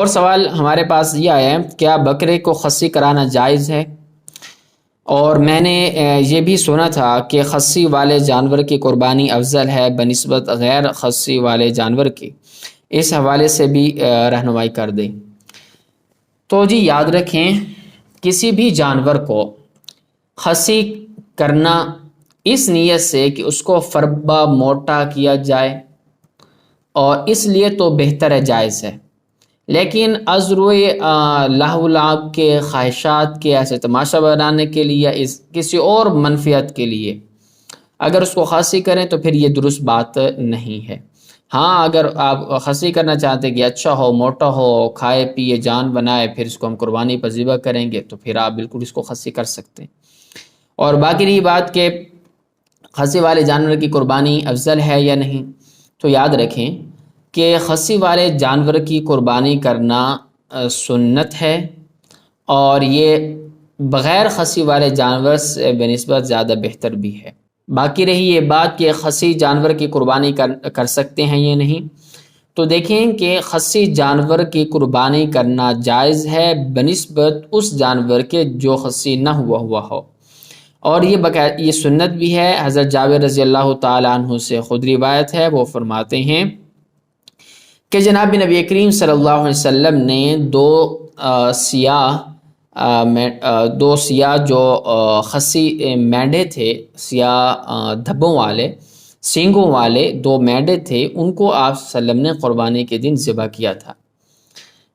اور سوال ہمارے پاس یہ آیا ہے، کیا بکرے کو خصی کرانا جائز ہے؟ اور میں نے یہ بھی سنا تھا کہ خصی والے جانور کی قربانی افضل ہے بنسبت غیر خصی والے جانور کی، اس حوالے سے بھی رہنمائی کر دیں۔ تو جی یاد رکھیں، کسی بھی جانور کو خصی کرنا اس نیت سے کہ اس کو فربا موٹا کیا جائے، اور اس لیے تو بہتر ہے، جائز ہے، لیکن از روئے لہو لعب کے خواہشات کے ایسے تماشا بنانے کے لیے یا کسی اور منفیت کے لیے اگر اس کو خاصی کریں تو پھر یہ درست بات نہیں ہے۔ ہاں، اگر آپ خاصی کرنا چاہتے ہیں کہ اچھا ہو، موٹا ہو، کھائے پیے جان بنائے، پھر اس کو ہم قربانی پر ذبح کریں گے، تو پھر آپ بالکل اس کو خاصی کر سکتے ہیں۔ اور باقی رہی بات کہ خصی والے جانور کی قربانی افضل ہے یا نہیں، تو یاد رکھیں کہ خصی والے جانور کی قربانی کرنا سنت ہے، اور یہ بغیر خصی والے جانور سے بنسبت زیادہ بہتر بھی ہے۔ باقی رہی یہ بات کہ خصی جانور کی قربانی کر سکتے ہیں یا نہیں، تو دیکھیں کہ خصی جانور کی قربانی کرنا جائز ہے بنسبت اس جانور کے جو خصی نہ ہوا ہو، اور یہ سنت بھی ہے۔ حضرت جابر رضی اللہ تعالیٰ عنہ سے خود روایت ہے، وہ فرماتے ہیں کہ جناب نبی کریم صلی اللہ علیہ وسلم نے دو سیاہ جو خصی مینڈے تھے، سیاہ دھبوں والے، سینگوں والے دو مینڈے تھے، ان کو آپ صلی اللہ علیہ وسلم نے قربانی کے دن ذبح کیا تھا۔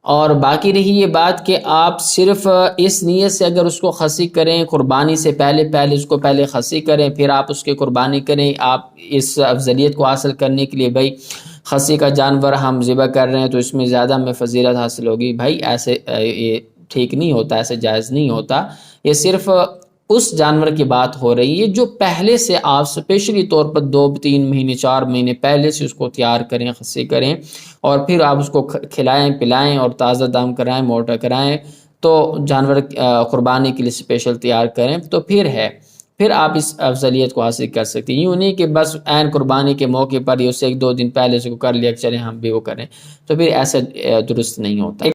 اور باقی رہی یہ بات کہ آپ صرف اس نیت سے اگر اس کو خصی کریں، قربانی سے پہلے اس کو پہلے خصی کریں پھر آپ اس کی قربانی کریں، آپ اس افضلیت کو حاصل کرنے کے لیے بھائی خصی کا جانور ہم ذبح کر رہے ہیں تو اس میں زیادہ ہمیں فضیلت حاصل ہوگی، بھائی ایسے یہ ٹھیک نہیں ہوتا، ایسے جائز نہیں ہوتا۔ یہ صرف اس جانور کی بات ہو رہی ہے جو پہلے سے آپ اسپیشلی طور پر 2-3 مہینے 4 مہینے پہلے سے اس کو تیار کریں، خصی کریں، اور پھر آپ اس کو کھلائیں پلائیں اور تازہ دم کرائیں، موٹا کرائیں، تو جانور قربانی کے لیے اسپیشل تیار کریں، تو پھر آپ اس افضلیت کو حاصل کر سکتے ہیں۔ یوں نہیں کہ بس عین قربانی کے موقع پر ہی اسے 1-2 دن پہلے سے کر لیا کہ چلیں ہم بھی وہ کریں، تو پھر ایسا درست نہیں ہوتا۔